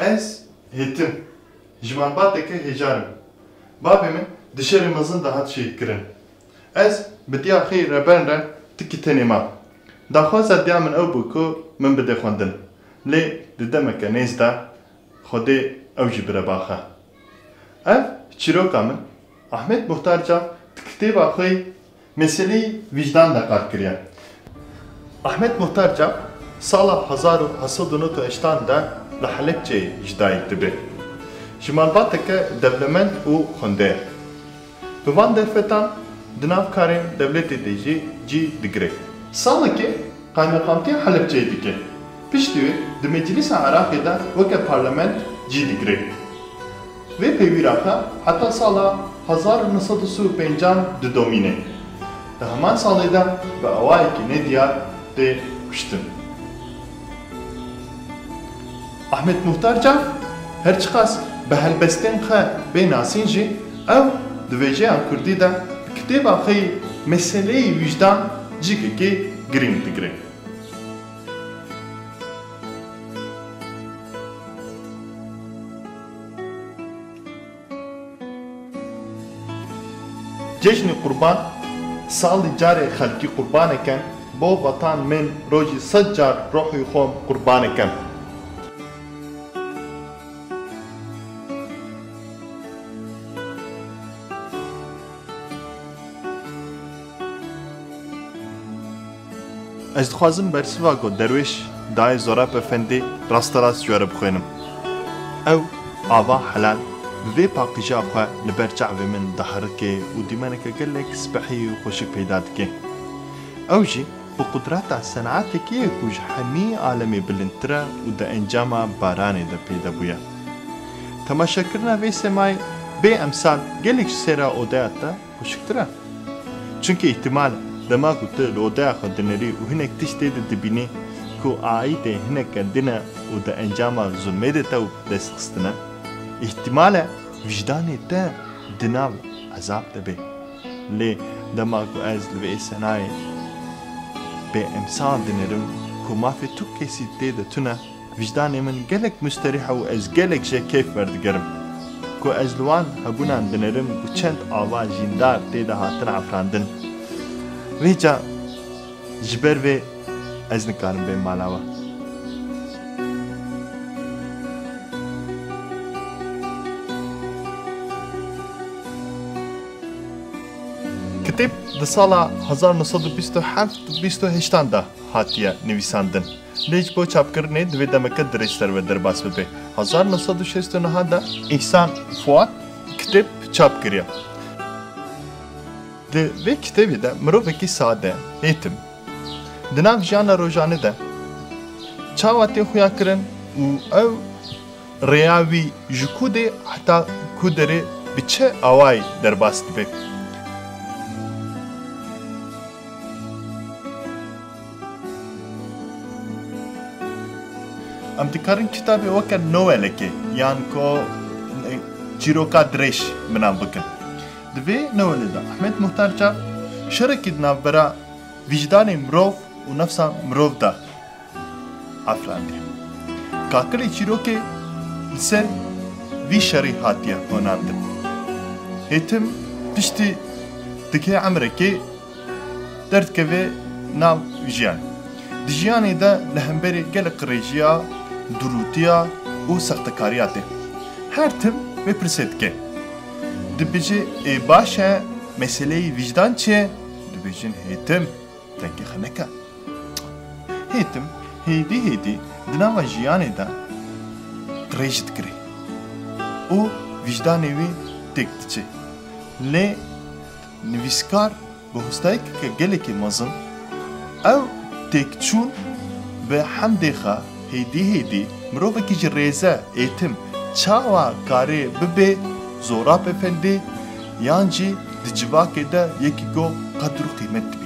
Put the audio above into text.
Ez hetim. Jmanbateke hecarim. Babimin dışarımızın daha çekirin. Ez bediya xî rebenren tikî tenêma. Daxwaza diya min ew bû ku min bide xwendin. Lê di demeke nêz de Xwedê ew jî bire baxe. Ev çîroka min Ahmet Muhtar Cav di kitêba xwe meseleyê vicdan de qat kiriye. Ahmet Muhtar Cav sala 1989 de li Helepçeyê ji dayîk dibe. Ji malbateke dewlemend û xwendeyê. Bi van derfetan di nav karên dewletê de jî digire. Salekê Kaymakamtiya Helepçeyê dike. Piştî wê di Meclîsa Iraqê de weke parlament cî digire. Vê pêwîra heta sala 1935 didomîne. Di heman salê de bi awayekî nediyar tê kuştin. Ahmet Muhtar Cav her çiqas bi helbestên xwe bê nasîn jî ew di wêjeya Kurdî de bi kitêba xwe meseleyê vicdan cîkekê girîng digire. Cejnê Qurban salî carê xelkî qurbaneken bo vatan min rojî sed car rohê xwe qurbaneken. Ez dixwazim bersiva got derwêş dayê Zorap Efendî rasterast jwere bixwênim. Ew ava helal bi vê paqîja xwe li ber çavê min dihirike û dîmeneke gelek spehî û xweşik peyda dike. Ew jî bi qudrata senatekî ye ku ji hemî alemê bilindtir e û di encama baranê de peyda bûye. Temaşekirina vê semayê bê emsal gelek ji sêra odaya te xweşiktir e. Çünkü ihtimal dema ku tu li odaya xwe dinerî û hinek tiştê de dibînî ku aîdê hinek kendine û di encama zulmê de te destxistine, ihtimale vicdanê te di nav ezab de bê. Lê dema ku ez li vê senayê bê emsal dinerim ku mafê tu kesî tê de tune, vicdanê min gelek müsterîh û ez gelek jê keyf werdigerim. Ku ez li wan hebûnan dinerim û çend ava jîndar tê de hatin afirandin. Vêca ji ber vê ez nikarim bêm mala we. Kitêb di sala 1927-28 de hatiye nivîsandin. Lê ji bo çapkirinê divê demeke dirêjter ve derbas bibe. 1969 de İhsan Fuat kitêb çap kiriye. Di vê kitêbê de mirovekî sade, hêtim, di nav jiyana rojanê de çawa tê xuya kirin û ew rêya wî ji ku dê heta ku derê bi çi awayî derbas dibe. Em dikarin kitabê weke nowelekê yan ku çîroka dirêj minan bikin. Di vê nowelê de Ahmet Muhtar Cav şerekî di navbera vicdanê mirov û nefsa mirov de afirandiye. Kakilê çîrokê li ser vî şerî hatiye honandin. Hêtim piştî dike emrekê derdikeve nav jiyan. Di jiyanê de li hemberî gelek qirêjiya, durûtiya û sextekariya tê. Her tim vê pirsê dike. Dibêje ê baş e meseleyê vicdan çi ye? Dibêjin hêtim tenkê xwe neke. Hêtim hêdî di nava jiyanê de qirêj dikire û vicdanê wî têk diçe. Lê nivîskar bi hostayekeke gelekî mezin ew têkçûn bi hemdê xwe hêdî mirovekî ji rêze êtim çawa karê bibe Zorap Efendi yan jî di civakê de yekî got qedr û qîmet dibe.